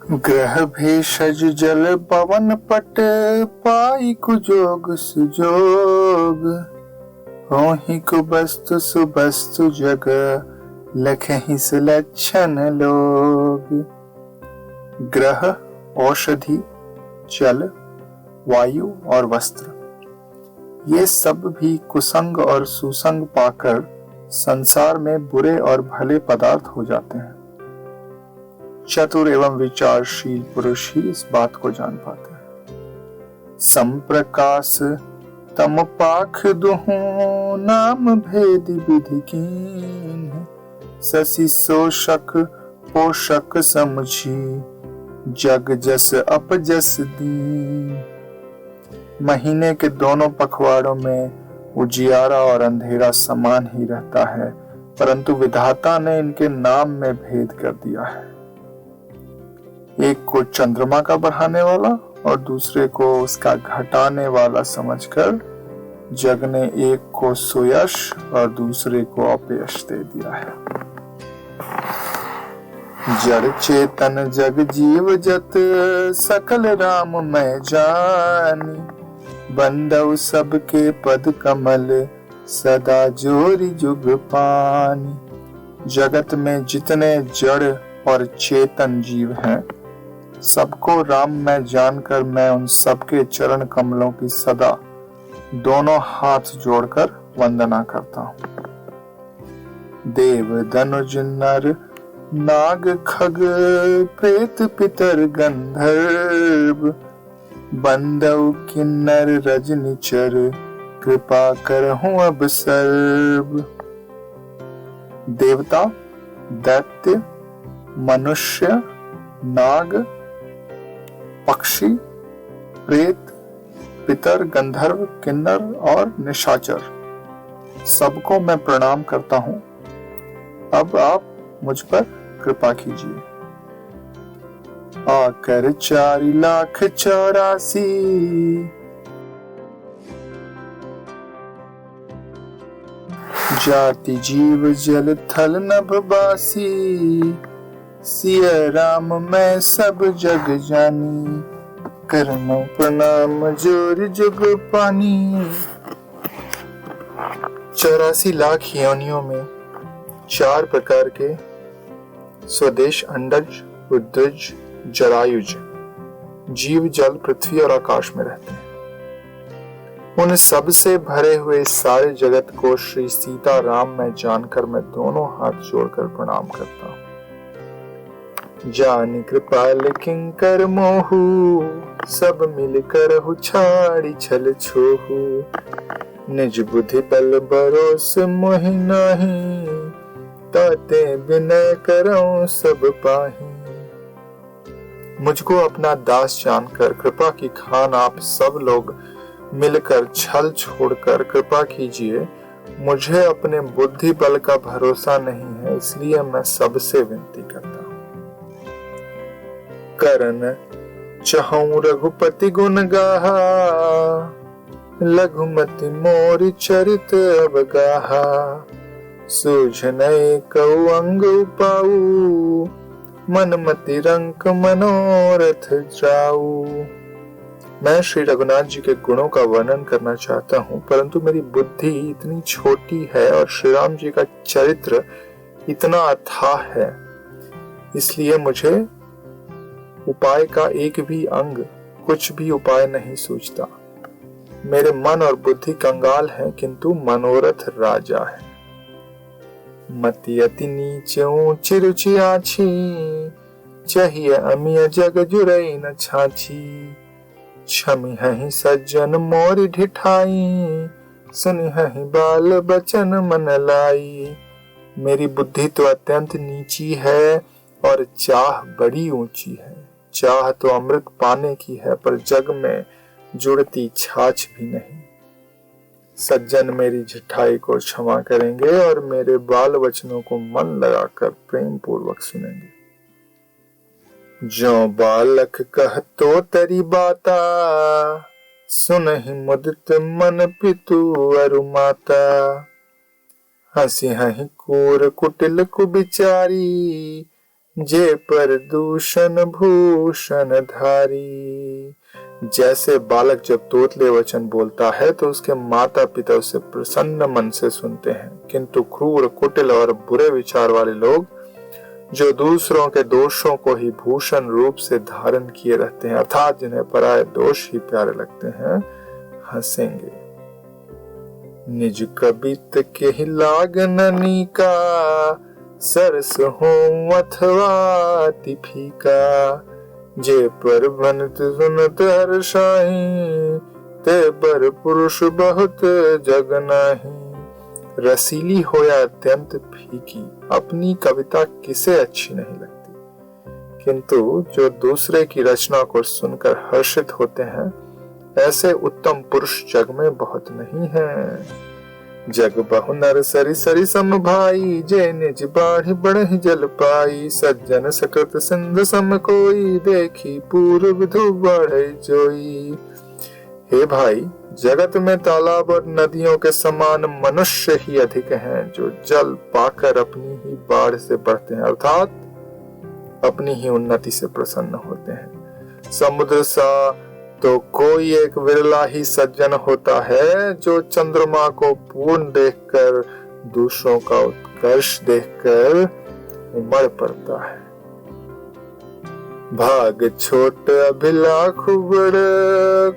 ग्रह भेषज जल पवन पट पाई कुजोग सुजोग होहि कुबस्तु सुबस्तु जग लखहि सुलक्षण लोग। ग्रह औषधि, जल, वायु और वस्त्र, ये सब भी कुसंग और सुसंग पाकर संसार में बुरे और भले पदार्थ हो जाते हैं। चतुर एवं विचारशील पुरुष ही इस बात को जान पाते हैं। संप्रकाश तम पाख दुहु नाम भेद विधि कीन शशि शोषक पोषक समझी जग जस अपजस दीन। महीने के दोनों पखवाड़ों में उजियारा और अंधेरा समान ही रहता है, परंतु विधाता ने इनके नाम में भेद कर दिया है। एक को चंद्रमा का बढ़ाने वाला और दूसरे को उसका घटाने वाला समझकर जग ने एक को सुयश और दूसरे को अपयश दे दिया है। जड़ चेतन जग जीव जत सकल राम मैं जानी बंदव सबके पद कमल सदा जोरी जुग पानी। जगत में जितने जड़ और चेतन जीव हैं, सबको राम में जानकर मैं उन सबके चरण कमलों की सदा दोनों हाथ जोड़कर वंदना करता हूँ। देव धनुज नर नाग खग प्रेत पितर गंधर्व बंदव किन्नर रजनिचर कृपा करहूं अब सर्व। देवता, दैत्य, मनुष्य, नाग, पक्षी, प्रेत, पितर, गंधर्व, किन्नर और निशाचर, सबको मैं प्रणाम करता हूं। अब आप मुझ पर कृपा कीजिए। आकर 4,84,000 जाति जीव जल थल नभ बासी सिय राम मैं सब जग जानी करनो प्रणाम जोर जुग पानी। 84 लाख योनियों में 4 प्रकार के स्वदेश अंडज, उद्रज, जरायुज जीव जल, पृथ्वी और आकाश में रहते हैं। उन सब से भरे हुए सारे जगत को श्री सीता राम में जानकर मैं दोनों हाथ जोड़कर प्रणाम करता हूँ। जानी कृपाल किंकर मोहू सब मिलकर छाड़ी छल छोहू निज बुद्धि बल बरोस मोहि नाही ताते विनय करऊं सब पाही। मुझको अपना दास जानकर कृपा की खान आप सब लोग मिलकर छल छोड़कर कृपा कीजिए। मुझे अपने बुद्धि बल का भरोसा नहीं है, इसलिए मैं सबसे विनती करता हूँ। करन चहूं रघुपति गुण गाहा लघुमति मोर चरित अवगाहा सूझनय कऊ अंग पाऊ मनमति रंक मनोरथ जाऊ। मैं श्री रघुनाथ जी के गुणों का वर्णन करना चाहता हूँ, परंतु मेरी बुद्धि इतनी छोटी है और श्री राम जी का चरित्र इतना अथाह है, इसलिए मुझे उपाय का एक भी अंग, कुछ भी उपाय नहीं सूझता। मेरे मन और बुद्धि कंगाल है, किंतु मनोरथ राजा है। मति अति नीच ऊंच रुचि आछी चाहिए अमिय जग जुरई न छाछी क्षमी हहि सज्जन मोर ढिठाई सुनि हहि बाल बचन मन लाई। मेरी बुद्धि तो अत्यंत नीची है और चाह बड़ी ऊंची है। चाह तो अमृत पाने की है, पर जग में जुड़ती छाछ भी नहीं। सज्जन मेरी झिठाई को क्षमा करेंगे और मेरे बाल वचनों को मन लगाकर प्रेम पूर्वक सुनेंगे। जो बालक कहतो तरी बाता सुनहि मुदित मन पितु अरु माता हंसी हहि कूर कुटिल कुबिचारी जे पर दूषण भूषण धारी। जैसे बालक जब तोतले वचन बोलता है तो उसके माता पिता उसे प्रसन्न मन से सुनते हैं, किंतु क्रूर, कुटिल और बुरे विचार वाले लोग जो दूसरों के दोषों को ही भूषण रूप से धारण किए रहते हैं, अर्थात जिन्हें पराये दोष ही प्यारे लगते हैं, हंसेंगे। निज कबित के ही लागननी का, सरस हो अथवा अति फीका। जे पर बनत सुनत हर्षाहि, ते पर पुरुष बहुत जग नाही। रसीली हो या अत्यंत फीकी, अपनी कविता किसे अच्छी नहीं लगती, किंतु जो दूसरे की रचना को सुनकर हर्षित होते हैं, ऐसे उत्तम पुरुष जग में बहुत नहीं है। जग बहु नर सरि सरि सम भाई, जे निज बाढ़ बढ़हि जल पाई। सज्जन सकृत सिंधु सम कोई, देखी पूर्व विधु बढ़े जोई। हे भाई, जगत में तालाब और नदियों के समान मनुष्य ही अधिक हैं, जो जल पाकर अपनी ही बाढ़ से बढ़ते हैं, अर्थात अपनी ही उन्नति से प्रसन्न होते हैं। समुद्र सा तो कोई एक विरला ही सज्जन होता है, जो चंद्रमा को पूर्ण देखकर, दूसरों का उत्कर्ष देखकर उमड़ पड़ता है। भाग छोट अभिलाख बड़,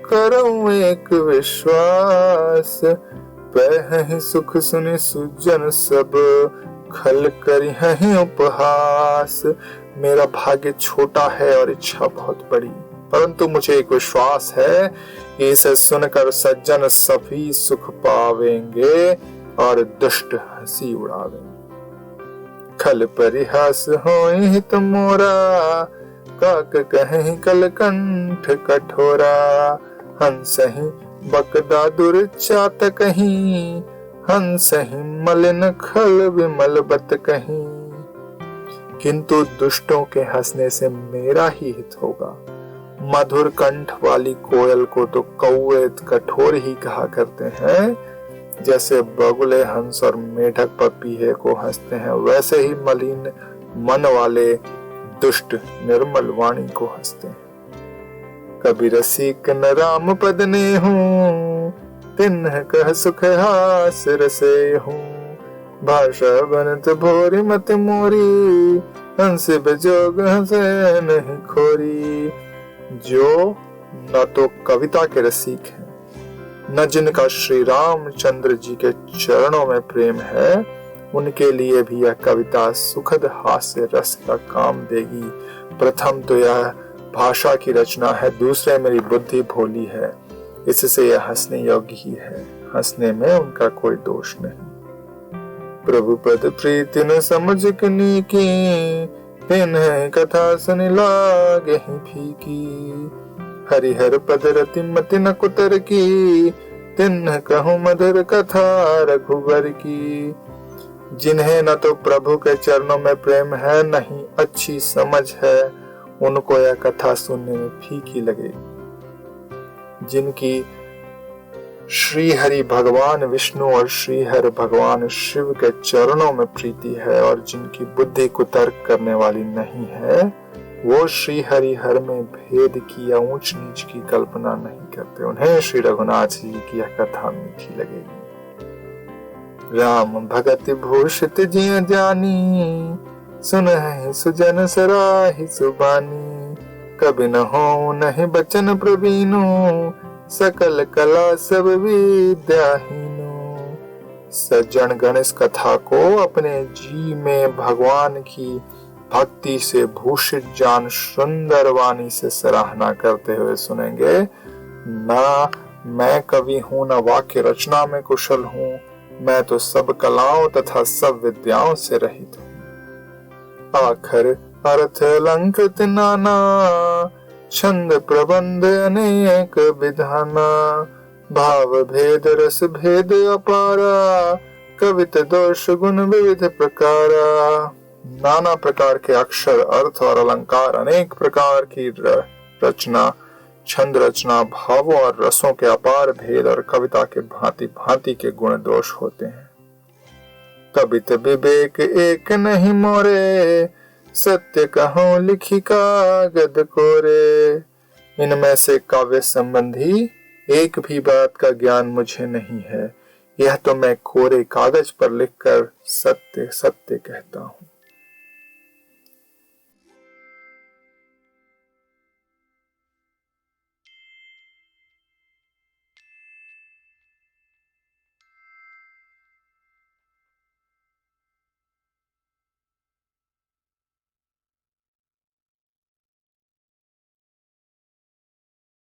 करऊं एक विश्वास। पह सुख सुनि सुजन सब, खल करी हैं उपहास। मेरा भाग्य छोटा है और इच्छा बहुत बड़ी, परंतु मुझे एक विश्वास है कि इसे सुनकर सज्जन सभी सुख पावेंगे और दुष्ट हंसी उड़ावेंगे। खल परिहास होई हित मोरा, काक कहीं कलकंठ कठोरा। हंसहि बकदा दुर्चात कहीं, हंसहि मलिन खल विमल बत कहीं। किंतु दुष्टों के हंसने से मेरा ही हित होगा। मधुर कंठ वाली कोयल को तो कौवे कठोर ही कहा करते हैं। जैसे बगुले हंस और मेढक पपीहे को हंसते हैं, वैसे ही मलिन मन वाले दुष्ट निर्मल वाणी को हंसते हैं। कबीर रसिक न राम पद ने हूँ, तिन्ह कह सुख हास रसे हूँ। भाषा बनत भोरी मत मोरी, हंस बेजोग हंसे नहीं खोरी। जो न तो कविता के रसिक हैं, न जिनका श्री रामचंद्र जी के चरणों में प्रेम है, उनके लिए भी यह कविता सुखद हास्य रस का काम देगी। प्रथम तो यह भाषा की रचना है, दूसरे मेरी बुद्धि भोली है, इससे यह हंसने योग्य ही है। हंसने में उनका कोई दोष नहीं। प्रभु पद प्रीति न समझ कनी की, तिन्ह कथा सुन लागे ही फीकी। हरिहर पद रति मति न कुतर की, तिन्ह कहूँ मधुर कथा रघुवर की। जिन्हें न तो प्रभु के चरणों में प्रेम है, न ही अच्छी समझ है, उनको यह कथा सुनने में फीकी लगे। जिनकी श्री हरि भगवान विष्णु और श्री हरि भगवान शिव के चरणों में प्रीति है, और जिनकी बुद्धि कुतर्क करने वाली नहीं है, वो श्री हरि हर में भेद की या ऊंच नीच की कल्पना नहीं करते। उन्हें श्री रघुनाथ जी की यह कथा मीठी लगेगी। राम भगत भूषित जिय जानी, सुनहि सुजन सराहि सुबानी। कबि न हो नहीं बचन प्रवीणु, सकल कला सब विद्याहीनो। सज्जन गण इस कथा को अपने जी में भगवान की भक्ति से भूषित जान सुंदर वाणी से सराहना करते हुए सुनेंगे। ना मैं कवि हूँ, न वाक्य रचना में कुशल हूँ, मैं तो सब कलाओं तथा सब विद्याओं से रहित हूँ। आखर अर्थ अलंकृत नाना, छंद प्रबंध अनेक विधाना। भाव भेद रस भेद अपारा, कवित दोष गुण विविध प्रकारा। नाना प्रकार के अक्षर, अर्थ और अलंकार, अनेक प्रकार की रचना, छंद रचना, भावों और रसों के अपार भेद और कविता के भांति भांति के गुण दोष होते हैं। कवित विवेक एक नहीं मोरे, सत्य कहूँ लिखी कागज कोरे। इनमें से काव्य संबंधी एक भी बात का ज्ञान मुझे नहीं है। यह तो मैं कोरे कागज पर लिखकर सत्य सत्य कहता हूँ।